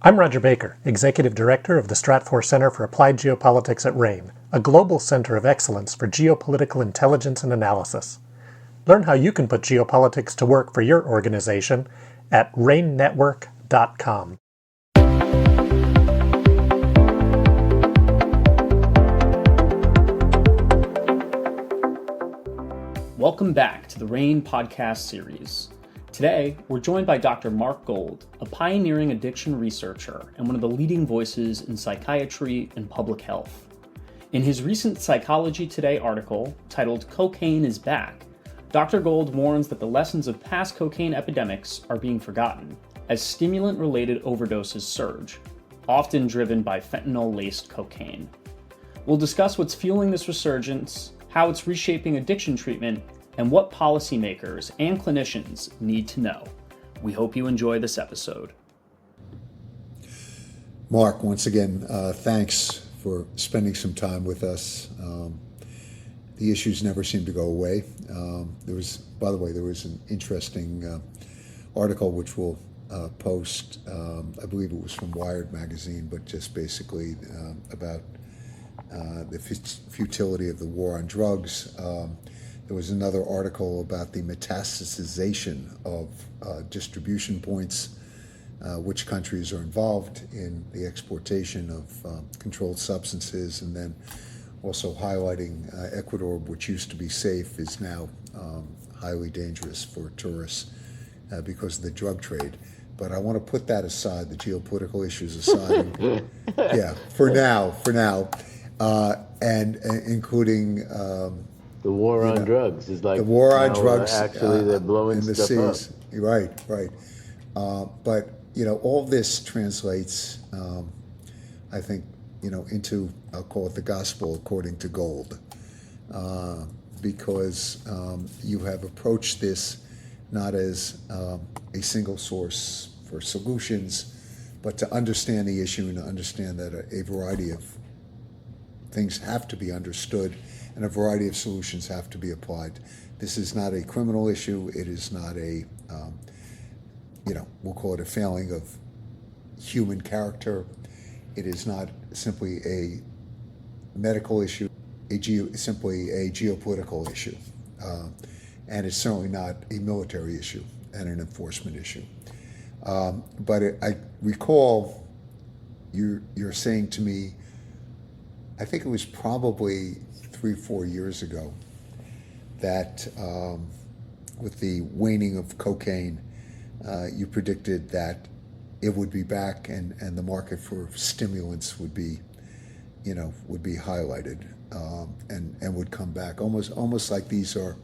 I'm Roger Baker, Executive Director of the Stratfor Center for Applied Geopolitics at RANE, a global center of excellence for geopolitical intelligence and analysis. Learn how you can put geopolitics to work for your organization at ranenetwork.com. Welcome back to the RANE podcast series. Today, we're joined by Dr. Mark Gold, a pioneering addiction researcher and one of the leading voices in psychiatry and public health. In his recent Psychology Today article titled "Cocaine is Back," Dr. Gold warns that the lessons of past cocaine epidemics are being forgotten as stimulant-related overdoses surge, often driven by fentanyl-laced cocaine. We'll discuss what's fueling this resurgence, how it's reshaping addiction treatment, and what policymakers and clinicians need to know. We hope you enjoy this episode. Mark, once again, thanks for spending some time with us. The issues never seem to go away. By the way, there was an interesting article which we'll post. I believe it was from Wired magazine, but just basically about the futility of the war on drugs. There was another article about the metastasization of distribution points, which countries are involved in the exportation of controlled substances, and then also highlighting Ecuador, which used to be safe, is now highly dangerous for tourists because of the drug trade. But I want to put that aside, the geopolitical issues aside. Yeah, for now. And including the war on drugs is like the war on drugs. Actually, they're blowing in the stuff seas. up. Right. But all this translates, I think, into, I'll call it the gospel according to Gold, because you have approached this not as a single source for solutions, but to understand the issue and to understand that a variety of things have to be understood and a variety of solutions have to be applied. This is not a criminal issue. It is not a, we'll call it a failing of human character. It is not simply a medical issue, simply a geopolitical issue. And it's certainly not a military issue and an enforcement issue. But I recall you're saying to me, I think it was probably 3-4 years ago, that with the waning of cocaine, you predicted that it would be back and the market for stimulants would be highlighted and would come back, almost like these are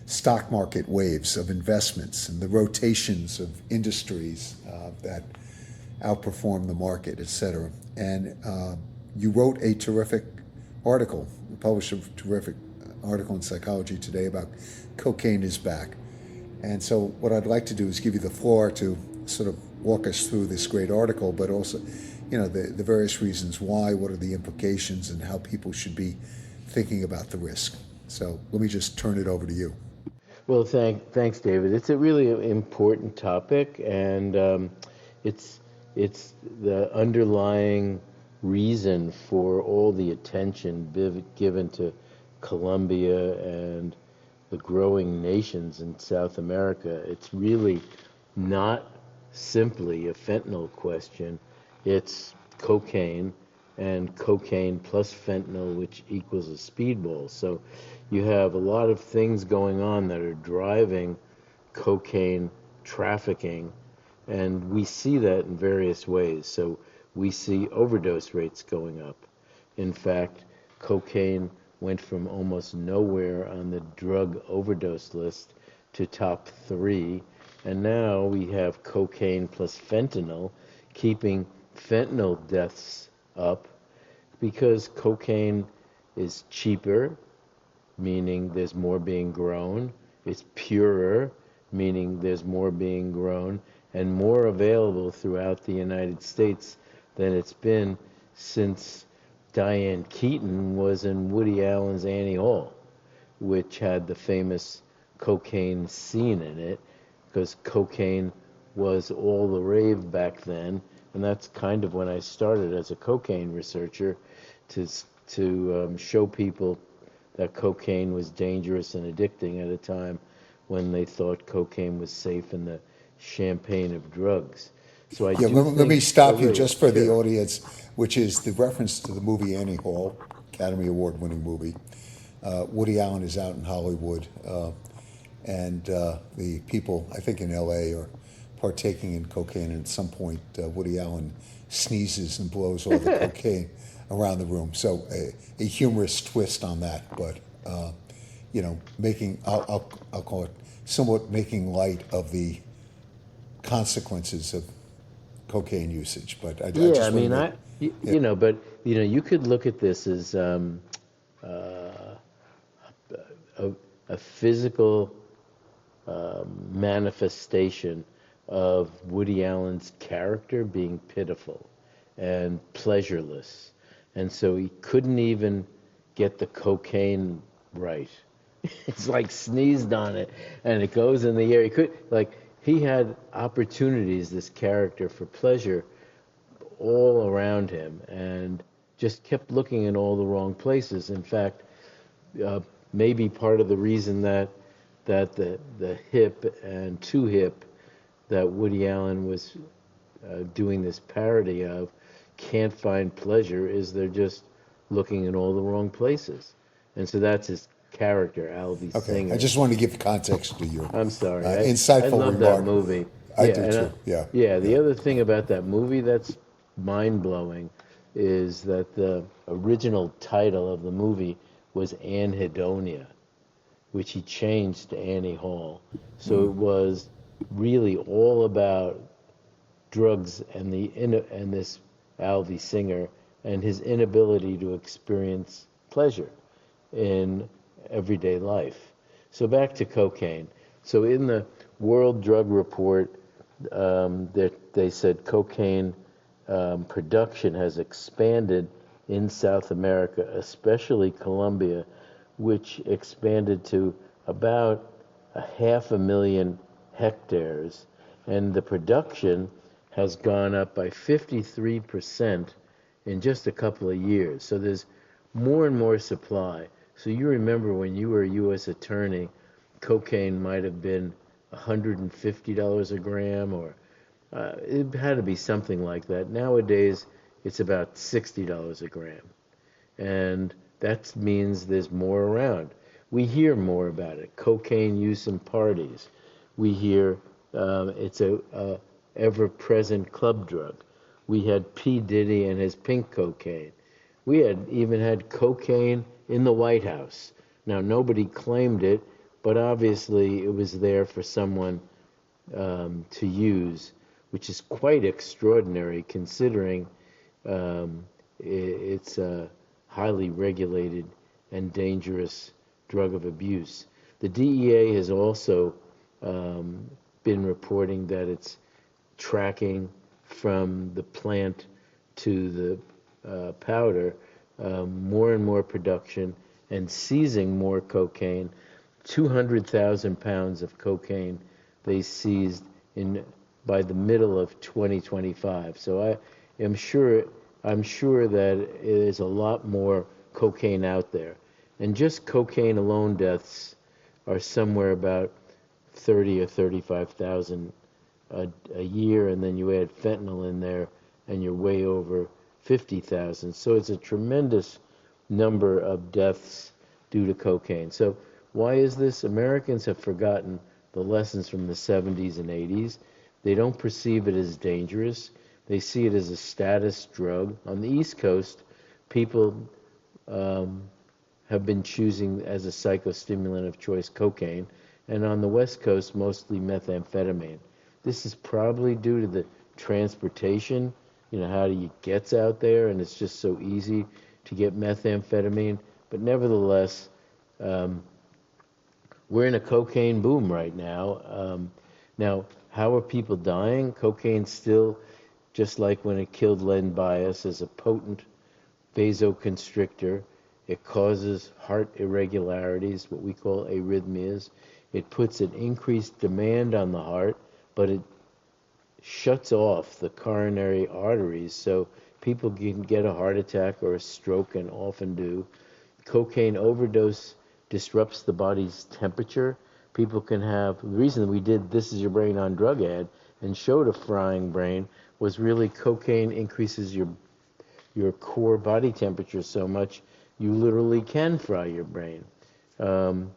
stock market waves of investments and the rotations of industries that outperform the market, et cetera. And you wrote a terrific article, published a terrific article in Psychology Today about cocaine is back. And so what I'd like to do is give you the floor to sort of walk us through this great article, but also, the various reasons why, what are the implications, and how people should be thinking about the risk. So let me just turn it over to you. Well, thanks, David. It's a really important topic, and it's the underlying reason for all the attention given to Colombia and the growing nations in South America. It's really not simply a fentanyl question. It's cocaine, and cocaine plus fentanyl, which equals a speedball. So you have a lot of things going on that are driving cocaine trafficking, and we see that in various ways. So we see overdose rates going up. In fact, cocaine went from almost nowhere on the drug overdose list to top 3, and now we have cocaine plus fentanyl keeping fentanyl deaths up because cocaine is cheaper, meaning there's more being grown. It's purer, meaning there's more being grown, and more available throughout the United States than it's been since Diane Keaton was in Woody Allen's Annie Hall, which had the famous cocaine scene in it, because cocaine was all the rave back then, and that's kind of when I started as a cocaine researcher, to show people that cocaine was dangerous and addicting at a time when they thought cocaine was safe and the champagne of drugs. So I Yeah, do let me think. Oh, stop you wait, just for the sure. audience, which is the reference to the movie Annie Hall, Academy Award winning movie. Woody Allen is out in Hollywood, and the people, I think in LA, are partaking in cocaine, and at some point, Woody Allen sneezes and blows all the cocaine around the room. So a humorous twist on that, but I'll call it somewhat making light of the consequences of cocaine usage. But I Yeah, I just want to mean, make, yeah, but you could look at this as a, a physical manifestation of Woody Allen's character being pitiful and pleasureless. And so he couldn't even get the cocaine right. It's like sneezed on it and it goes in the air. He had opportunities, this character, for pleasure all around him and just kept looking in all the wrong places. In fact, uh, maybe part of the reason that the hip and too hip that Woody Allen was doing this parody of can't find pleasure is they're just looking in all the wrong places. And so that's his character, Alvy okay. I Singer. just want to give context to your I'm sorry. I insightful love that remark. movie. I Yeah, do too. Yeah, yeah, yeah. the other thing about that movie that's mind-blowing is that the original title of the movie was Anhedonia, which he changed to Annie Hall. So it was really all about drugs and and this Alvy Singer and his inability to experience pleasure in everyday life. So back to cocaine. So in the World Drug Report, that they said cocaine production has expanded in South America, especially Colombia, which expanded to about 500,000 hectares, and the production has gone up by 53% in just a couple of years. So there's more and more supply. So you remember when you were a U.S. attorney, cocaine might have been $150 a gram, or it had to be something like that. Nowadays, it's about $60 a gram. And that means there's more around. We hear more about it. Cocaine use in parties. We hear it's a ever-present club drug. We had P. Diddy and his pink cocaine. We had even had cocaine in the White House. Now, nobody claimed it, but obviously it was there for someone to use, which is quite extraordinary considering it's a highly regulated and dangerous drug of abuse. The DEA has also been reporting that it's tracking from the plant to the powder more and more production and seizing more cocaine. 200,000 pounds of cocaine they seized in by the middle of 2025. So I'm sure that it is a lot more cocaine out there. And just cocaine alone deaths are somewhere about 30 or 35,000 a year, and then you add fentanyl in there, and you're way over 50,000. So it's a tremendous number of deaths due to cocaine. So why is this? Americans have forgotten the lessons from the 70s and 80s. They don't perceive it as dangerous. They see it as a status drug. On the East Coast, people have been choosing as a psychostimulant of choice cocaine, and on the West Coast, mostly methamphetamine. This is probably due to the transportation, how do you get out there, and it's just so easy to get methamphetamine. But nevertheless, we're in a cocaine boom right now. Now, how are people dying? Cocaine still, just like when it killed Len Bias, is a potent vasoconstrictor. It causes heart irregularities, what we call arrhythmias. It puts an increased demand on the heart, but it shuts off the coronary arteries, so people can get a heart attack or a stroke, and often do. Cocaine overdose disrupts the body's temperature. People can have, the reason we did This Is Your Brain on Drug ad and showed a frying brain was really cocaine increases your core body temperature so much you literally can fry your brain. Um,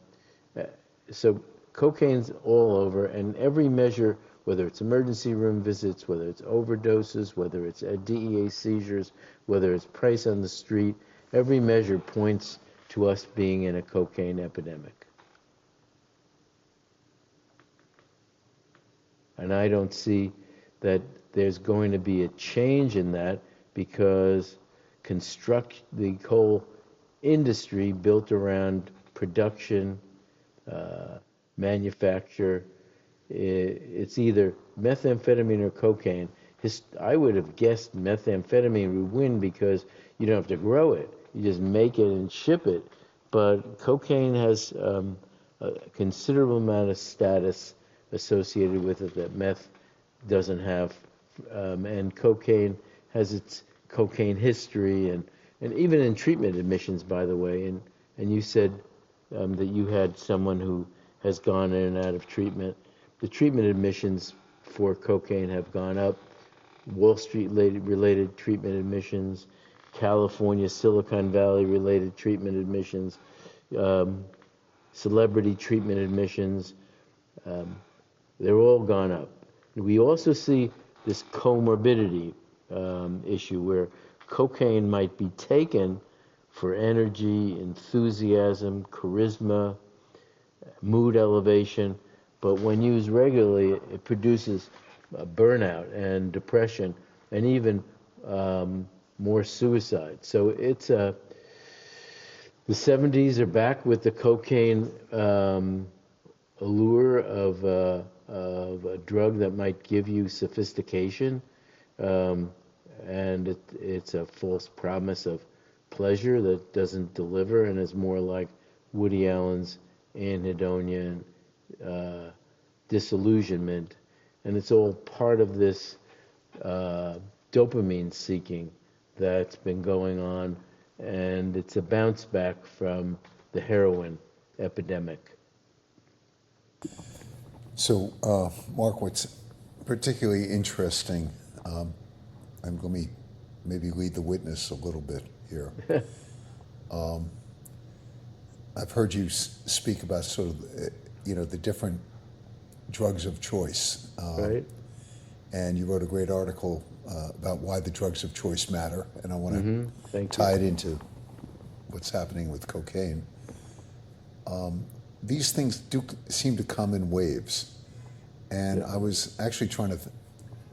so cocaine's all over, and every measure, whether it's emergency room visits, whether it's overdoses, whether it's DEA seizures, whether it's price on the street, every measure points to us being in a cocaine epidemic. And I don't see that there's going to be a change in that, because the whole industry built around production, manufacture, it's either methamphetamine or cocaine. I would have guessed methamphetamine would win because you don't have to grow it. You just make it and ship it. But cocaine has a considerable amount of status associated with it that meth doesn't have. And cocaine has its cocaine history, and even in treatment admissions, by the way. And you said that you had someone who has gone in and out of treatment. The treatment admissions for cocaine have gone up. Wall Street related treatment admissions, California, Silicon Valley related treatment admissions, celebrity treatment admissions, they're all gone up. We also see this comorbidity issue where cocaine might be taken for energy, enthusiasm, charisma, mood elevation, but when used regularly, it produces burnout and depression, and even more suicide. So it's the 70s are back with the cocaine allure of a drug that might give you sophistication, and it's a false promise of pleasure that doesn't deliver, and is more like Woody Allen's anhedonia and disillusionment, and it's all part of this dopamine seeking that's been going on, and it's a bounce back from the heroin epidemic. So, Mark, what's particularly interesting, and let me maybe lead the witness a little bit here. I've heard you speak about sort of, the different drugs of choice. Right. And you wrote a great article about why the drugs of choice matter, and I want to tie it into what's happening with cocaine. These things do seem to come in waves, and I was actually trying to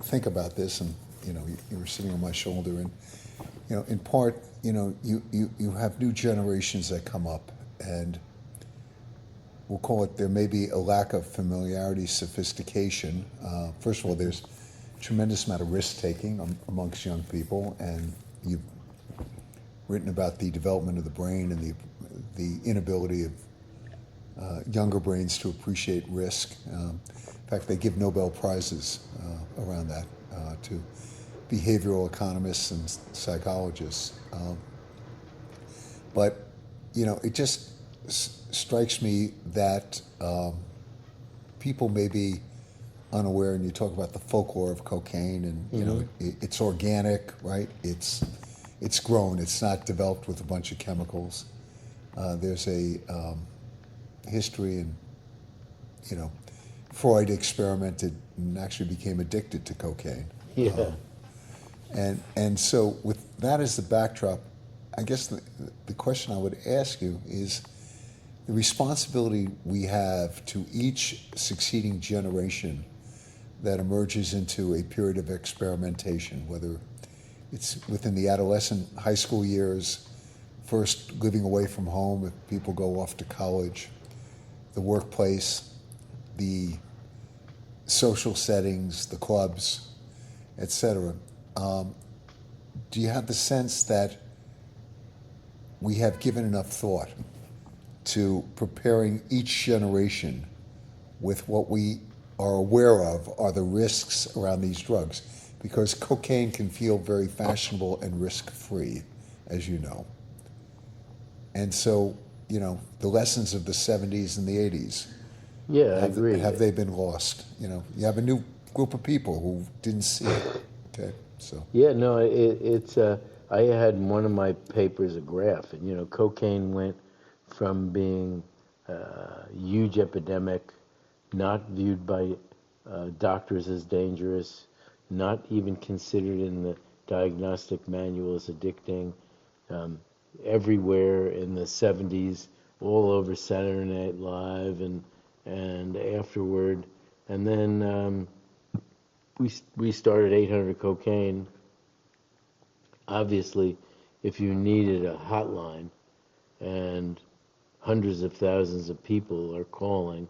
think about this, and you were sitting on my shoulder, and in part, you have new generations that come up, and we'll call it, there may be a lack of familiarity, sophistication. First of all, there's a tremendous amount of risk-taking amongst young people, and you've written about the development of the brain and the inability of younger brains to appreciate risk. In fact, they give Nobel Prizes around that to behavioral economists and psychologists. But, it just strikes me that people may be unaware, and you talk about the folklore of cocaine, and it's organic, right? It's grown. It's not developed with a bunch of chemicals. There's a history, and Freud experimented and actually became addicted to cocaine. Yeah. And so with that as the backdrop, I guess the question I would ask you is the responsibility we have to each succeeding generation that emerges into a period of experimentation, whether it's within the adolescent high school years, first living away from home if people go off to college, the workplace, the social settings, the clubs, etc. Do you have the sense that we have given enough thought to preparing each generation with what we are aware of are the risks around these drugs, because cocaine can feel very fashionable and risk-free, as you know. And so, the lessons of the 70s and the 80s, Yeah, I agree. have they been lost? You have a new group of people who didn't see it. Okay, so. Yeah, no, it's. I had in one of my papers a graph, and cocaine went from being a huge epidemic, not viewed by doctors as dangerous, not even considered in the diagnostic manual as addicting, everywhere in the 70s, all over Saturday Night Live and afterward, and then we started 800 cocaine. Obviously, if you needed a hotline and hundreds of thousands of people are calling,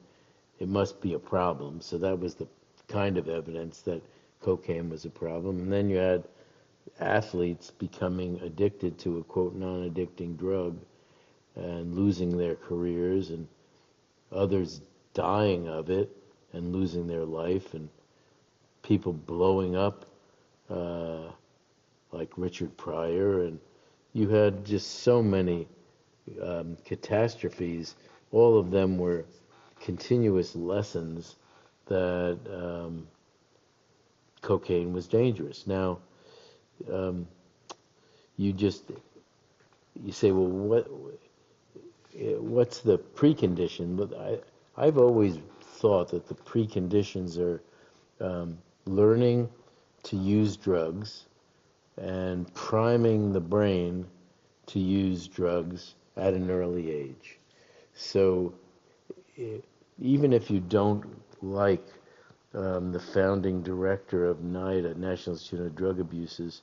it must be a problem. So that was the kind of evidence that cocaine was a problem. And then you had athletes becoming addicted to a quote non-addicting drug and losing their careers, and others dying of it and losing their life, and people blowing up like Richard Pryor, and you had just so many catastrophes. All of them were continuous lessons that cocaine was dangerous. Now, you say, well, what's the precondition? But I've always thought that the preconditions are learning to use drugs and priming the brain to use drugs at an early age. So even if you don't like the founding director of NIDA, National Institute of Drug Abuse's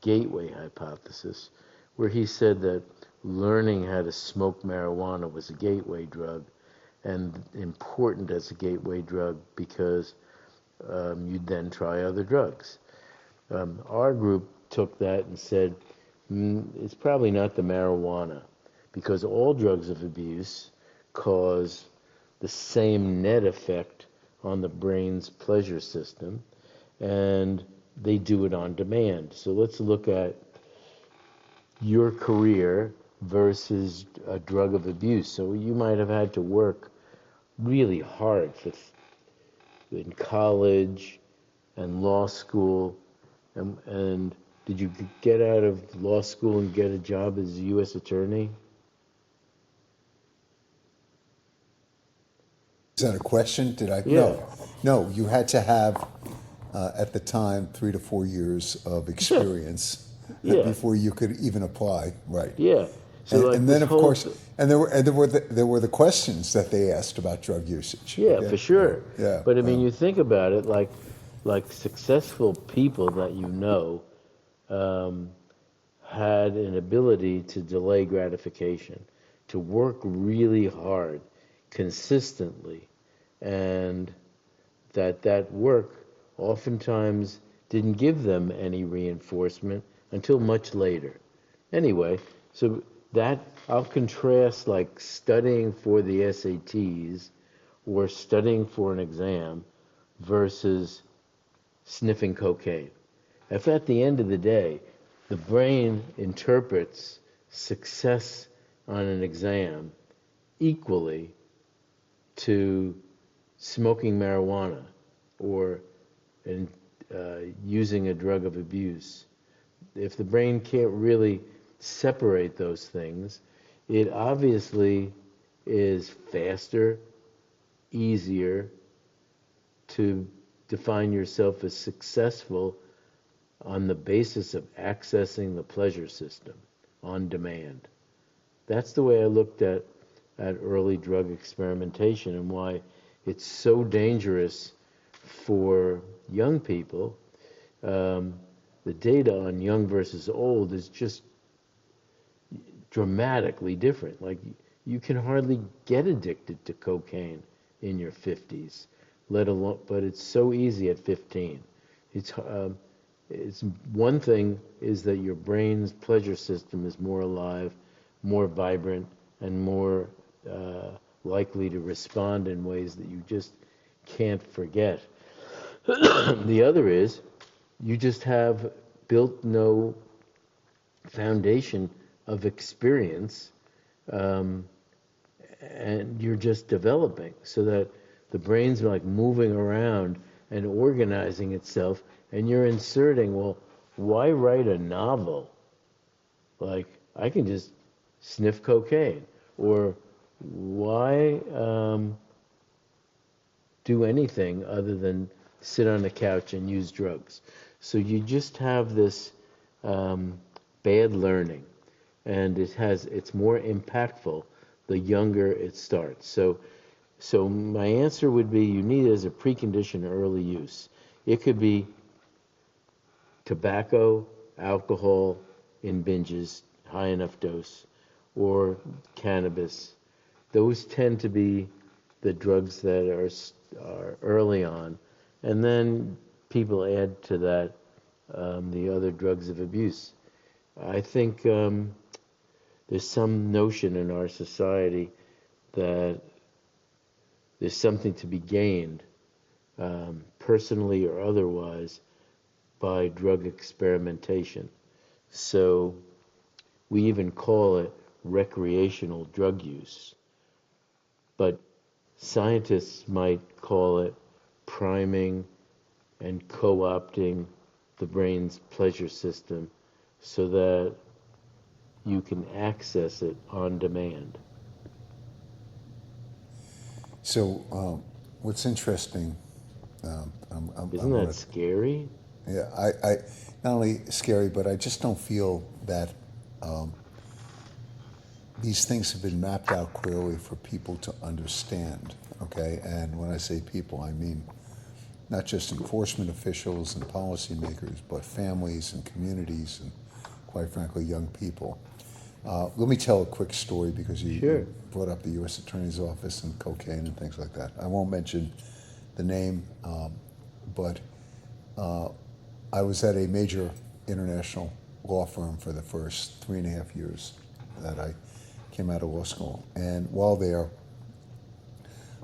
gateway hypothesis, where he said that learning how to smoke marijuana was a gateway drug, and important as a gateway drug because you'd then try other drugs. Our group took that and said, it's probably not the marijuana, because all drugs of abuse cause the same net effect on the brain's pleasure system, and they do it on demand. So let's look at your career versus a drug of abuse. So you might have had to work really hard in college and law school, and did you get out of law school and get a job as a U.S. attorney? Is that a question? Did I? Yeah. No, you had to have, at the time, 3 to 4 years of experience Yeah. before you could even apply, right? Yeah. So And then, of course, there were the questions that they asked about drug usage. Yeah, okay? for sure. Yeah. But I mean, you think about it, like successful people that had an ability to delay gratification, to work really hard, consistently, and that work oftentimes didn't give them any reinforcement until much later. Anyway, so that I'll contrast like studying for the SATs or studying for an exam versus sniffing cocaine. If at the end of the day, the brain interprets success on an exam equally to smoking marijuana or using a drug of abuse, if the brain can't really separate those things, it obviously is faster, easier to define yourself as successful on the basis of accessing the pleasure system on demand. That's the way I looked at early drug experimentation and why it's so dangerous for young people. The data on young versus old is just dramatically different. Like, you can hardly get addicted to cocaine in your 50s, let alone, but it's so easy at 15. It's one thing is that your brain's pleasure system is more alive, more vibrant, and more likely to respond in ways that you just can't forget. The other is you just have built no foundation of experience, and you're just developing, so that the brain's like moving around and organizing itself, and you're inserting, well, why write a novel? Like, I can just sniff cocaine. Or why do anything other than sit on the couch and use drugs? So you just have this bad learning, and it's more impactful the younger it starts. So my answer would be, you need it as a precondition early use. It could be tobacco, alcohol in binges, high enough dose, or cannabis. Those tend to be the drugs that are early on, and then people add to that the other drugs of abuse. I think there's some notion in our society that there's something to be gained, personally or otherwise, by drug experimentation. So we even call it recreational drug use. But scientists might call it priming and co-opting the brain's pleasure system so that you can access it on demand. So what's interesting, Isn't that scary? Yeah, I not only scary, but I just don't feel that these things have been mapped out clearly for people to understand, okay? And when I say people, I mean not just enforcement officials and policymakers, but families and communities and, quite frankly, young people. Let me tell a quick story, because you brought up the U.S. Attorney's Office and cocaine and things like that. I won't mention the name, but I was at a major international law firm for the first 3.5 years that I came out of law school. And while there,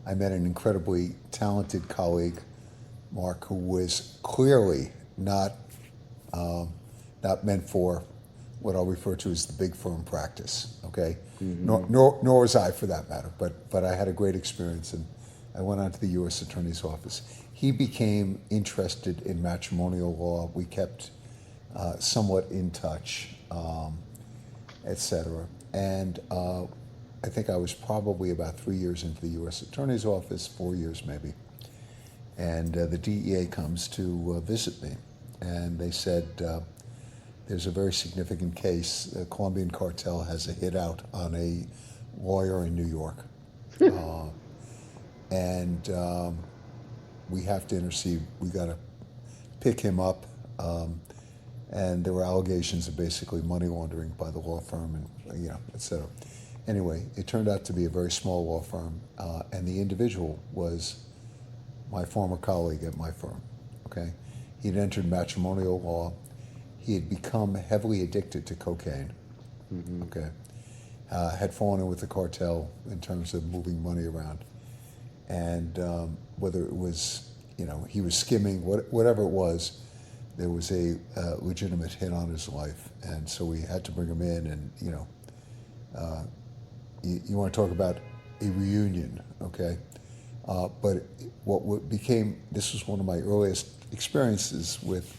I met an incredibly talented colleague, Mark, who was clearly not meant for what I'll refer to as the big firm practice, okay? Mm-hmm. Nor was I, for that matter, but I had a great experience, and I went on to the U.S. Attorney's Office. He became interested in matrimonial law. We kept somewhat in touch, et cetera. And I think I was probably about 3 years into the U.S. Attorney's Office, 4 years maybe. And the DEA comes to visit me, and they said, there's a very significant case. The Colombian cartel has a hit out on a lawyer in New York. And we have to intercede. We got to pick him up. And there were allegations of basically money laundering by the law firm, and et cetera. Anyway, it turned out to be a very small law firm, and the individual was my former colleague at my firm. Okay, he'd entered matrimonial law. He had become heavily addicted to cocaine. Mm-hmm. Okay, had fallen in with the cartel in terms of moving money around, and whether it was, he was skimming, whatever it was, there was a legitimate hit on his life, and so we had to bring him in. And you want to talk about a reunion, okay? But this was one of my earliest experiences with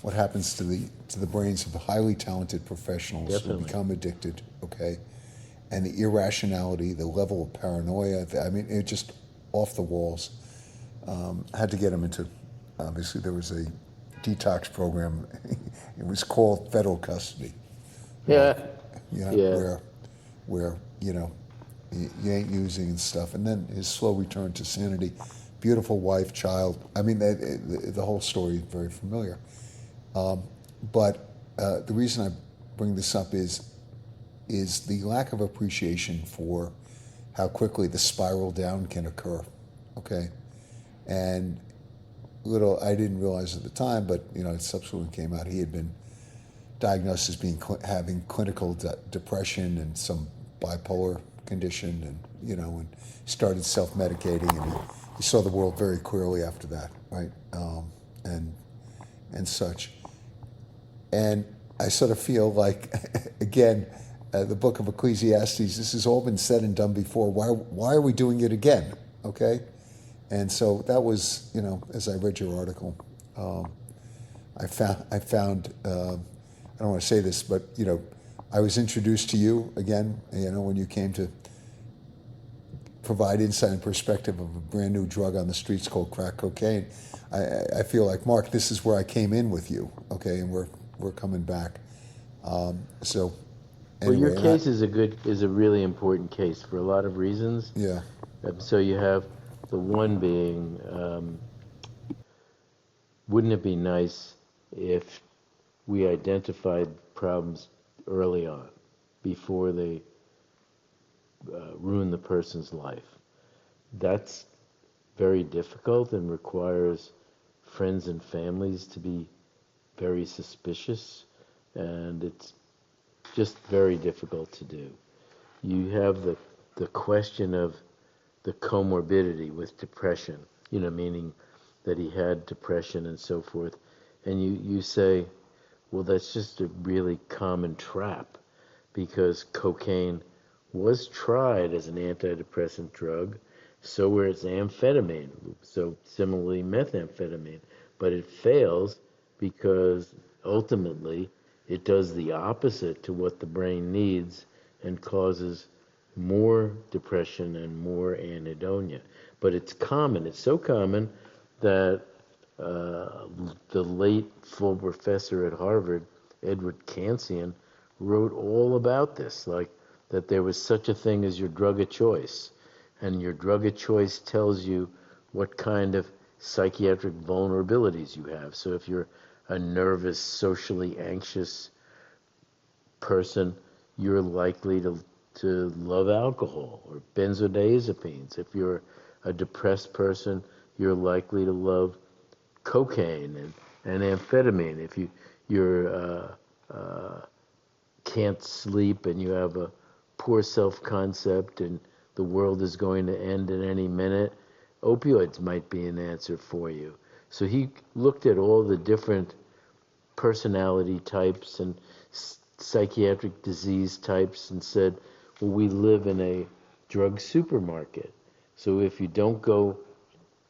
what happens to the brains of highly talented professionals. Definitely. Who become addicted, okay? And the irrationality, the level of paranoia, it just off the walls. Had to get him into, obviously there was a detox program. It was called federal custody. Yeah. Where you ain't using and stuff. And then his slow return to sanity, beautiful wife, child. The whole story is very familiar. But the reason I bring this up is the lack of appreciation for how quickly the spiral down can occur, okay? And I didn't realize at the time, but it subsequently came out, he had been diagnosed as having clinical depression and some bipolar condition, and and started self-medicating, and he saw the world very clearly after that, right? And such. And I sort of feel like, again, the book of Ecclesiastes, this has all been said and done before. Why are we doing it again? Okay? And so that was, as I read your article, I found I don't want to say this, but, I was introduced to you again, when you came to provide insight and perspective of a brand new drug on the streets called crack cocaine. I feel like, Mark, this is where I came in with you, okay, and we're coming back. So anyway, well, your case is a really important case for a lot of reasons. Yeah. So you have the one being, wouldn't it be nice if we identified problems early on before they ruin the person's life? That's very difficult and requires friends and families to be very suspicious, and it's just very difficult to do. You have the question of the comorbidity with depression, meaning that he had depression and so forth, and you say, well, that's just a really common trap, because cocaine was tried as an antidepressant drug, so whereas amphetamine, so similarly methamphetamine, but it fails because ultimately it does the opposite to what the brain needs and causes more depression and more anhedonia. But it's common. It's so common that the late full professor at Harvard, Edward Kansian, wrote all about this, like that there was such a thing as your drug of choice. And your drug of choice tells you what kind of psychiatric vulnerabilities you have. So if you're a nervous, socially anxious person, you're likely to love alcohol or benzodiazepines. If you're a depressed person, you're likely to love cocaine and amphetamine. If you're can't sleep and you have a poor self-concept and the world is going to end at any minute, opioids might be an answer for you. So he looked at all the different personality types and psychiatric disease types and said, well, we live in a drug supermarket. So if you don't go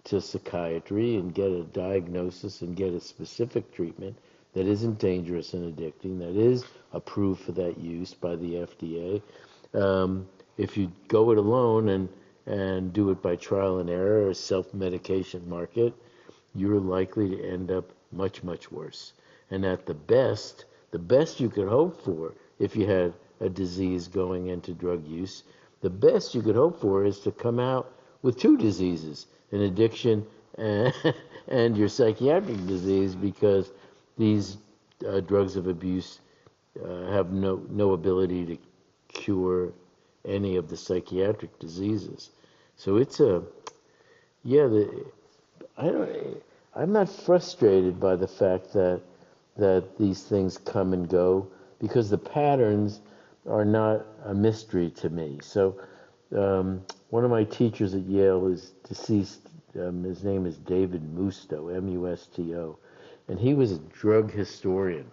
to psychiatry and get a diagnosis and get a specific treatment that isn't dangerous and addicting, that is approved for that use by the FDA, if you go it alone and do it by trial and error or self-medication market, you're likely to end up much, much worse. And at the best you could hope for if you had a disease going into drug use, the best you could hope for is to come out with two diseases, an addiction and your psychiatric disease, because these drugs of abuse have no ability to cure any of the psychiatric diseases. So it's I'm not frustrated by the fact that these things come and go, because the patterns are not a mystery to me. So one of my teachers at Yale is deceased. His name is David Musto, M-U-S-T-O, and he was a drug historian.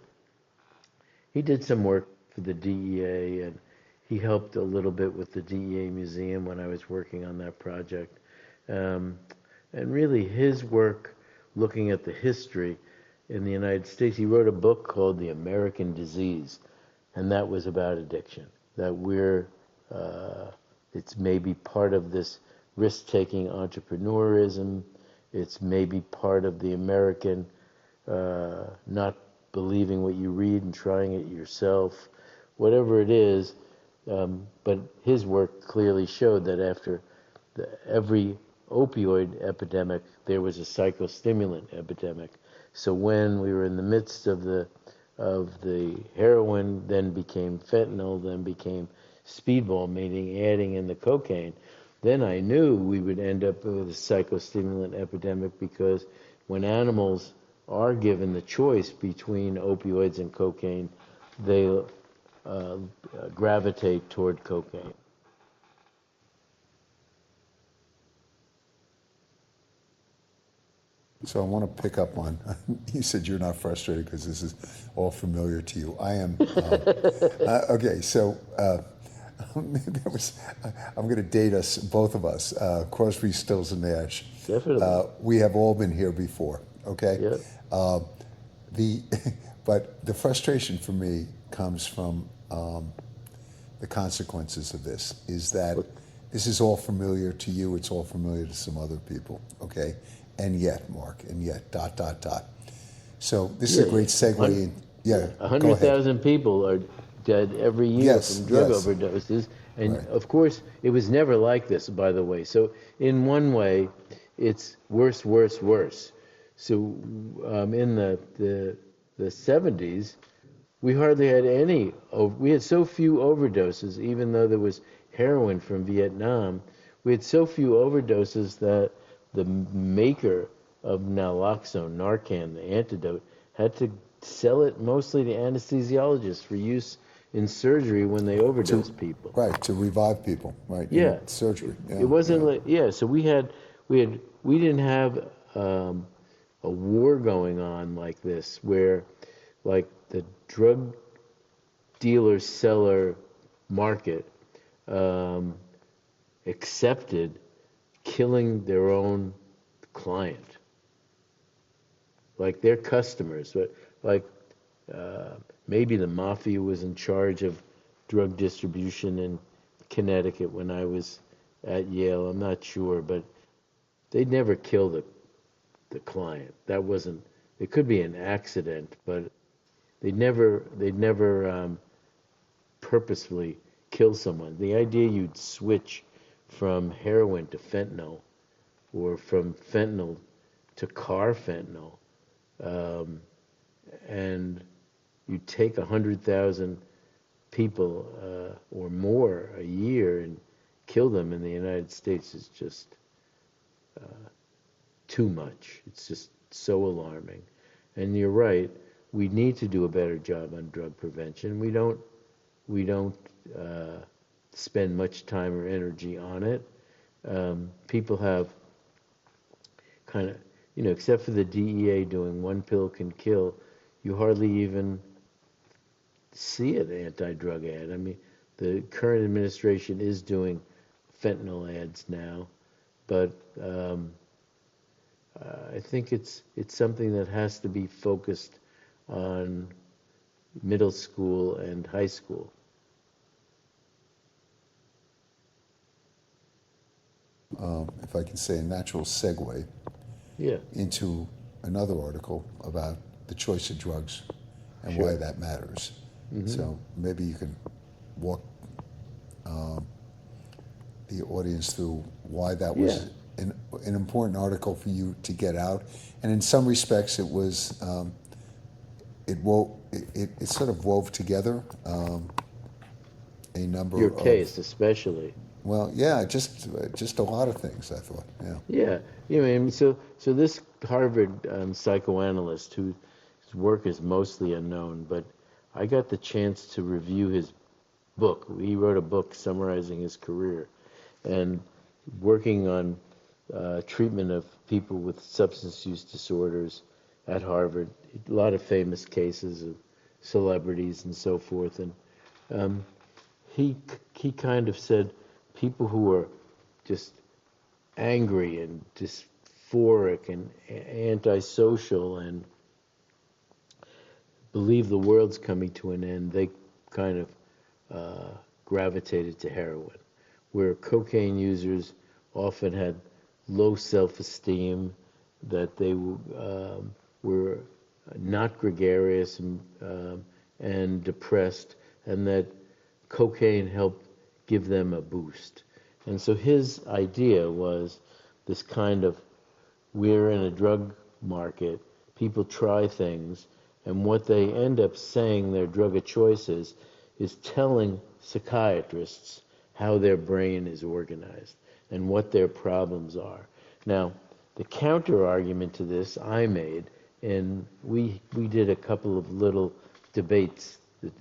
He did some work for the DEA, and he helped a little bit with the DEA museum when I was working on that project. And really his work looking at the history in the United States, he wrote a book called The American Disease, and that was about addiction, that it's maybe part of this risk-taking entrepreneurism, it's maybe part of the American not believing what you read and trying it yourself, whatever it is. But his work clearly showed that after every opioid epidemic, there was a psychostimulant epidemic. So when we were in the midst of the heroin, then became fentanyl, then became speedball, meaning adding in the cocaine, then I knew we would end up with a psychostimulant epidemic, because when animals are given the choice between opioids and cocaine, they gravitate toward cocaine. So I want to pick up on, you said you're not frustrated because this is all familiar to you. I am. Okay, so there was, I'm going to date us, both of us, Crosby, Stills, and Nash. Definitely. We have all been here before, okay? Yep. The, but the frustration for me comes from the consequences of this, is that this is all familiar to you, it's all familiar to some other people, okay? And yet, Mark, and yet, dot, dot, dot. So this is a great segue. Yeah, go ahead. 100,000 people are dead every year Yes, from drug yes. overdoses. And Right. of course, it was never like this, by the way. So in one way, it's worse, worse, worse. So in the 70s, we hardly had any. We had so few overdoses, even though there was heroin from Vietnam. We had so few overdoses that the maker of naloxone, Narcan, the antidote, had to sell it mostly to anesthesiologists for use in surgery when they overdose people. Right, to revive people, right? Yeah. In surgery. Yeah, It wasn't yeah. like, yeah, so we didn't have a war going on like this, where like the drug dealer seller market accepted killing their own client, like their customers. But like maybe the mafia was in charge of drug distribution in Connecticut when I was at Yale. I'm not sure, but they'd never kill the client. That wasn't. It could be an accident, but they'd never purposefully kill someone. The idea you'd switch from heroin to fentanyl, or from fentanyl to carfentanil, and you take 100,000 people or more a year and kill them in the United States is just too much. It's just so alarming. And you're right, we need to do a better job on drug prevention. We don't spend much time or energy on it. People have kind of, except for the DEA doing one pill can kill, you hardly even see an anti-drug ad. I mean, the current administration is doing fentanyl ads now, but I think it's something that has to be focused on middle school and high school. If I can say, a natural segue Yeah. into another article about the choice of drugs and why that matters. So maybe you can walk the audience through why that was an important article for you to get out. And in some respects, it was it sort of wove together a number Your of case, especially. well, yeah, just a lot of things. I thought, yeah. Yeah, so this Harvard psychoanalyst whose work is mostly unknown, but I got the chance to review his book. He wrote a book summarizing his career, and working on treatment of people with substance use disorders at Harvard. A lot of famous cases of celebrities and so forth, and he kind of said people who are just angry and dysphoric and antisocial and believe the world's coming to an end, they kind of gravitated to heroin, where cocaine users often had low self-esteem, that they were not gregarious and depressed, and that cocaine helped give them a boost. And so his idea was this kind of, we're in a drug market, people try things, and what they end up saying their drug of choice is telling psychiatrists how their brain is organized and what their problems are. Now, the counter argument to this I made, and we did a couple of little debates,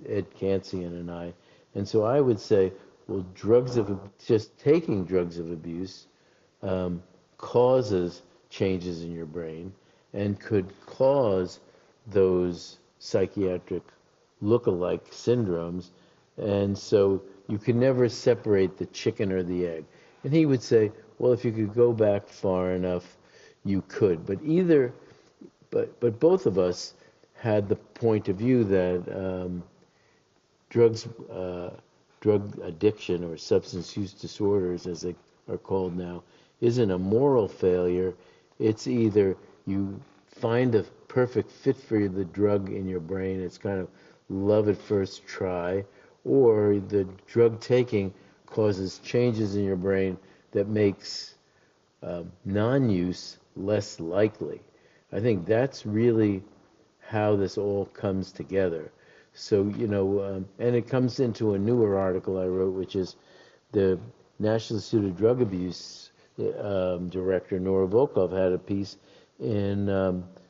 Ed Kansian and I, and so I would say, well, just taking drugs of abuse causes changes in your brain, and could cause those psychiatric look-alike syndromes. And so you can never separate the chicken or the egg. And he would say, well, if you could go back far enough, you could. But both of us had the point of view that drug addiction or substance use disorders, as they are called now, isn't a moral failure. It's either you find a perfect fit for the drug in your brain, it's kind of love at first try, or the drug taking causes changes in your brain that makes non-use less likely. I think that's really how this all comes together. So, and it comes into a newer article I wrote, which is the National Institute of Drug Abuse director, Nora Volkov, had a piece in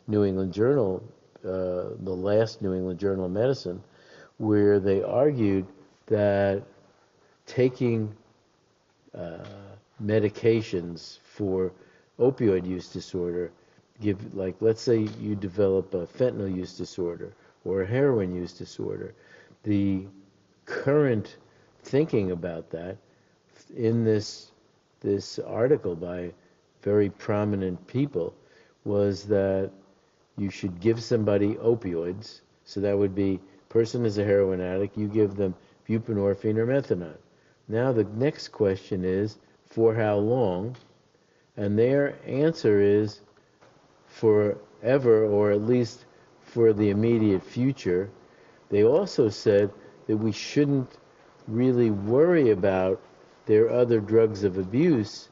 New England Journal, the last New England Journal of Medicine, where they argued that taking medications for opioid use disorder, let's say you develop a fentanyl use disorder or a heroin use disorder, the current thinking about that in this article by very prominent people was that you should give somebody opioids. So that would be, person is a heroin addict, you give them buprenorphine or methadone. Now the next question is, for how long? And their answer is forever, or at least for the immediate future. They also said that we shouldn't really worry about their other drugs of abuse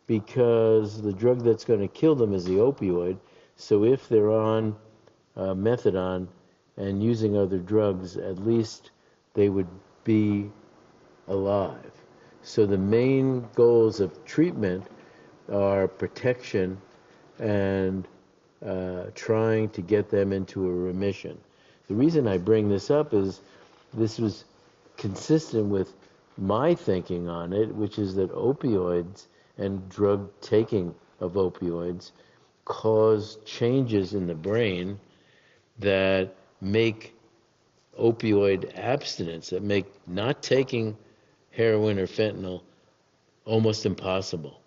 because the drug that's going to kill them is the opioid. So if they're on methadone and using other drugs, at least they would be alive. So the main goals of treatment are protection and trying to get them into a remission. The reason I bring this up is this was consistent with my thinking on it, which is that opioids and drug taking of opioids cause changes in the brain that make opioid abstinence, that make not taking heroin or fentanyl almost impossible,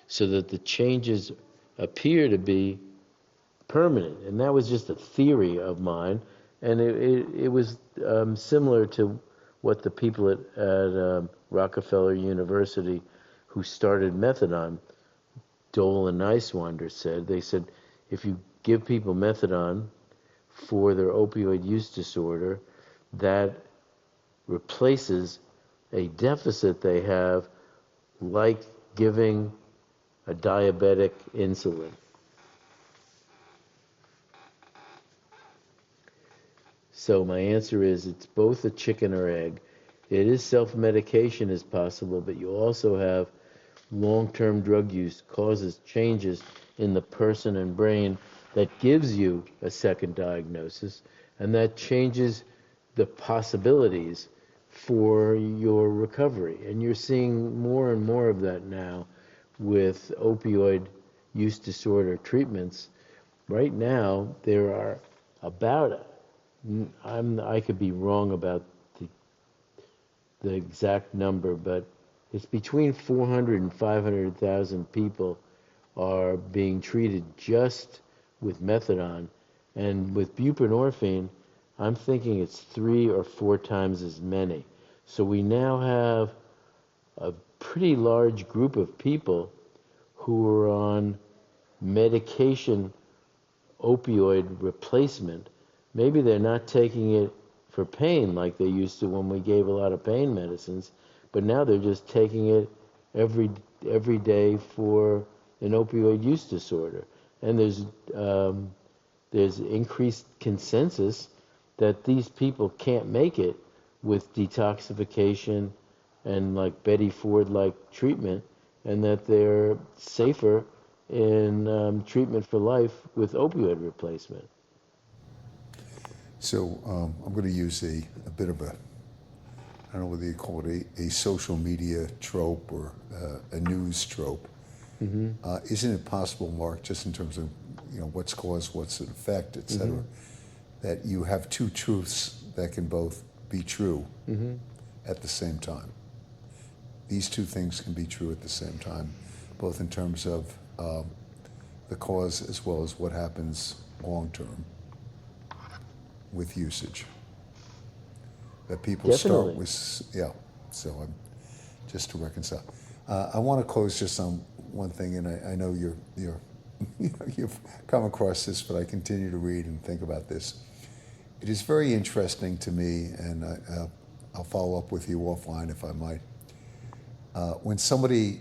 so that the changes appear to be permanent. And that was just a theory of mine, and it was similar to what the people at Rockefeller University who started methadone, Dole and Niswander, said. They said, if you give people methadone for their opioid use disorder, that replaces a deficit they have, like giving a diabetic insulin. So my answer is, it's both a chicken or egg. It is self-medication is possible, but you also have long-term drug use causes changes in the person and brain that gives you a second diagnosis, and that changes the possibilities for your recovery. And you're seeing more and more of that now with opioid use disorder treatments. Right now, there are about, I could be wrong about the exact number, but it's between 400 and 500,000 people are being treated just with methadone. And with buprenorphine, I'm thinking it's 3 or 4 times as many. So we now have a pretty large group of people who are on medication opioid replacement. Maybe they're not taking it for pain like they used to when we gave a lot of pain medicines, but now they're just taking it every day for an opioid use disorder. And there's increased consensus that these people can't make it with detoxification and like Betty Ford-like treatment, and that they're safer in treatment for life with opioid replacement. So I'm going to use a bit of I don't know whether you call it a social media trope or a news trope. Mm-hmm. Isn't it possible, Mark, just in terms of what's cause, what's an effect, etc. That you have two truths that can both be true at the same time. These two things can be true at the same time, both in terms of the cause as well as what happens long term with usage. That people Definitely. start with, yeah. So just to reconcile, I want to close just on one thing, and I know you've come across this, but I continue to read and think about this. It is very interesting to me, and I'll follow up with you offline if I might. When somebody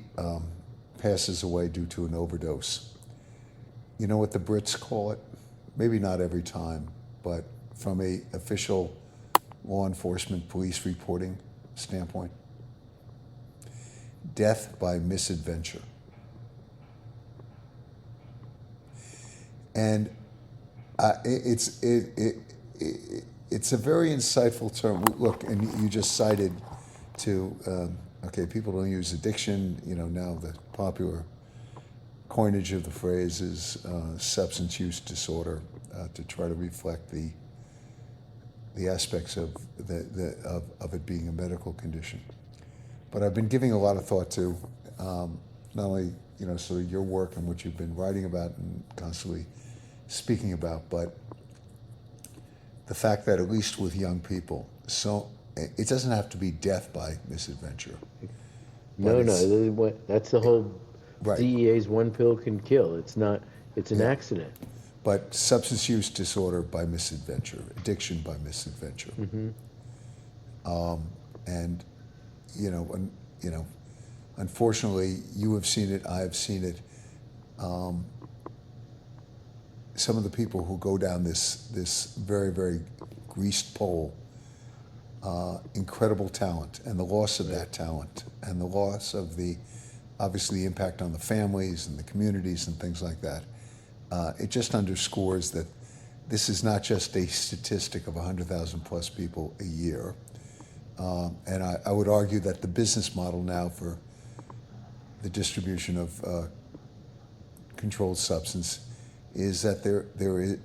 passes away due to an overdose, you know what the Brits call it? Maybe not every time, but from a official law enforcement police reporting standpoint, death by misadventure. And it's a very insightful term. Look, and you just cited to, people don't use addiction. Now the popular coinage of the phrase is substance use disorder, to try to reflect the aspects of of it being a medical condition. But I've been giving a lot of thought to not only sort of your work and what you've been writing about and constantly speaking about, but the fact that at least with young people, so it doesn't have to be death by misadventure. No, that's the whole Right. DEA's one pill can kill. It's not. It's an accident. But substance use disorder by misadventure, addiction by misadventure, and unfortunately, you have seen it. I have seen it. Some of the people who go down this very, very greased pole, incredible talent, and the loss of that talent, and the loss of obviously the impact on the families and the communities and things like that. It just underscores that this is not just a statistic of 100,000 plus people a year. And I would argue that the business model now for the distribution of controlled substance is that there is,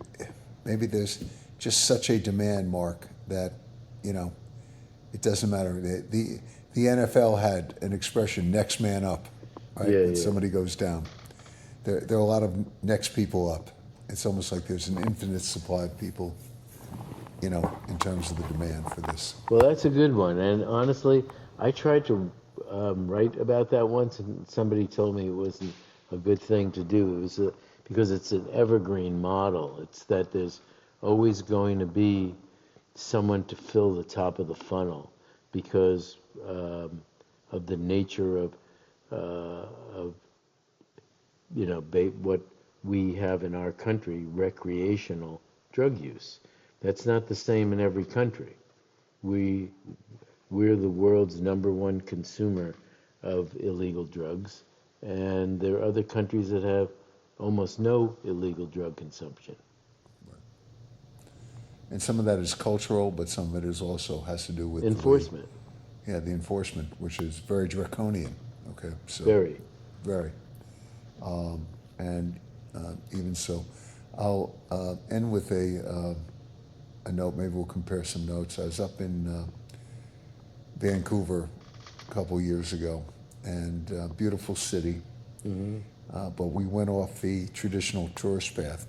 maybe there's just such a demand, Mark, that it doesn't matter. The NFL had an expression, next man up, right? When somebody goes down. There are a lot of next people up. It's almost like there's an infinite supply of people, in terms of the demand for this. Well, that's a good one. And honestly, I tried to write about that once, and somebody told me it wasn't a good thing to do. It was because it's an evergreen model. It's that there's always going to be someone to fill the top of the funnel because of the nature of what we have in our country, recreational drug use. That's not the same in every country. We're the world's #1 consumer of illegal drugs, and there are other countries that have almost no illegal drug consumption. And some of that is cultural, but some of it is also has to do with enforcement. The enforcement, which is very draconian. Okay, so Very. And even so, I'll end with a note. Maybe we'll compare some notes. I was up in Vancouver a couple years ago, and beautiful city. But we went off the traditional tourist path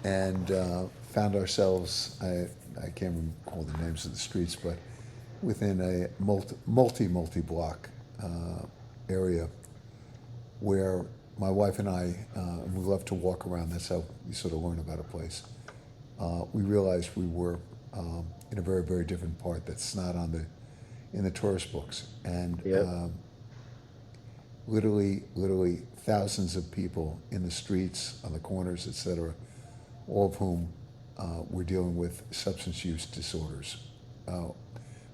and found ourselves, I can't recall the names of the streets, but within a multi-block area where my wife and I, we love to walk around. That's how you sort of learn about a place. We realized we were in a very, very different part that's not in the tourist books. And literally thousands of people in the streets, on the corners, etc., all of whom were dealing with substance use disorders,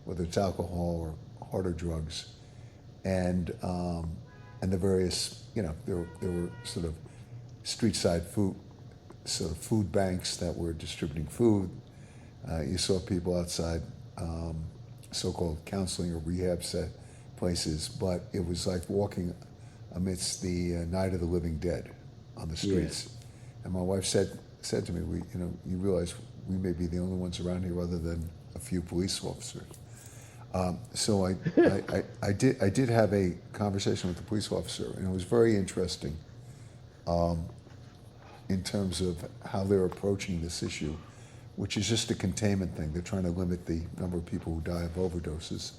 whether it's alcohol or harder drugs, and the various, there were sort of street-side food banks that were distributing food. You saw people outside so-called counseling or rehab places, but it was like walking amidst the night of the living dead on the streets. And my wife said to me, you realize we may be the only ones around here other than a few police officers. So I did have a conversation with the police officer, and it was very interesting in terms of how they're approaching this issue, which is just a containment thing. They're trying to limit the number of people who die of overdoses,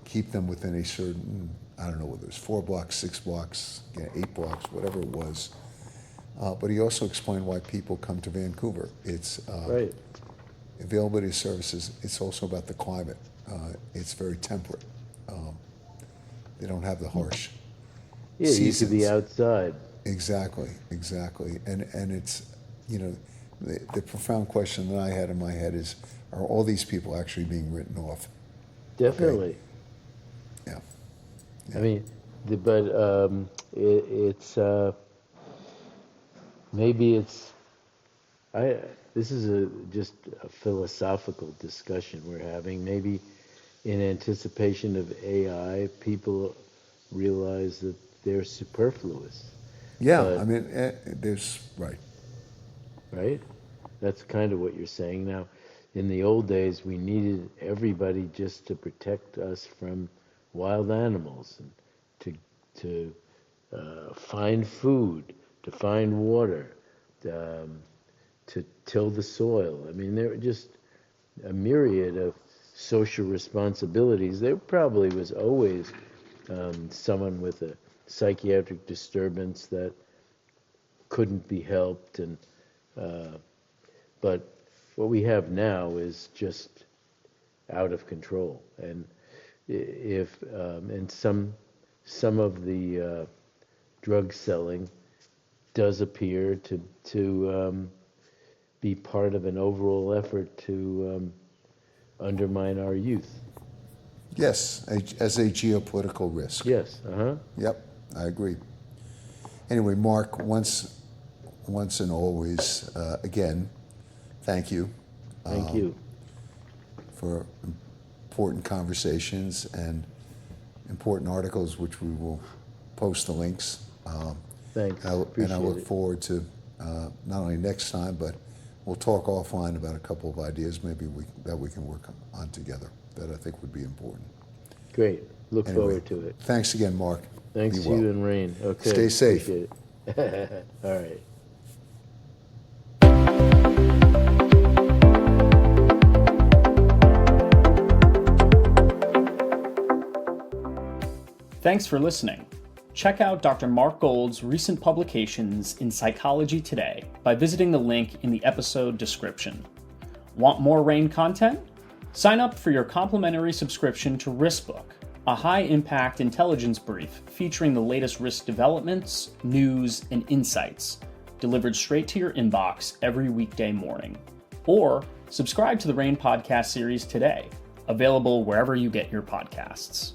keep them within a certain, I don't know whether it's 4 blocks, 6 blocks, 8 blocks, whatever it was. But he also explained why people come to Vancouver. It's Right. availability of services. It's also about the climate. It's very temperate. They don't have the harsh Yeah, you seasons. could be outside. Exactly. And it's, the profound question that I had in my head is, are all these people actually being written off? Definitely. Yeah. I mean, it's maybe it's this is just a philosophical discussion we're having. Maybe in anticipation of AI, people realize that they're superfluous. Yeah, But- I mean, there's, right. Right? That's kind of what you're saying now. In the old days, we needed everybody just to protect us from wild animals and to find food, to find water, to till the soil. I mean, there were just a myriad of social responsibilities. There probably was always someone with a psychiatric disturbance that couldn't be helped, and but what we have now is just out of control. And if and some of the drug selling does appear to be part of an overall effort to undermine our youth. Yes, as a geopolitical risk. Yes. Yep, I agree. Anyway, Mark, once and always, again, thank you. Thank you. For important conversations and important articles, which we will post the links. Thanks. And I Appreciate look it. forward to not only next time, but we'll talk offline about a couple of ideas maybe that we can work on together that I think would be important. Great. Look Anyway, forward to it. Thanks again, Mark. Thanks Be to well. you and Rain. Okay. Stay safe. Appreciate it. All right. Thanks for listening. Check out Dr. Mark Gold's recent publications in Psychology Today by visiting the link in the episode description. Want more RANE content? Sign up for your complimentary subscription to Riskbook, a high-impact intelligence brief featuring the latest risk developments, news, and insights, delivered straight to your inbox every weekday morning. Or subscribe to the RANE podcast series today, available wherever you get your podcasts.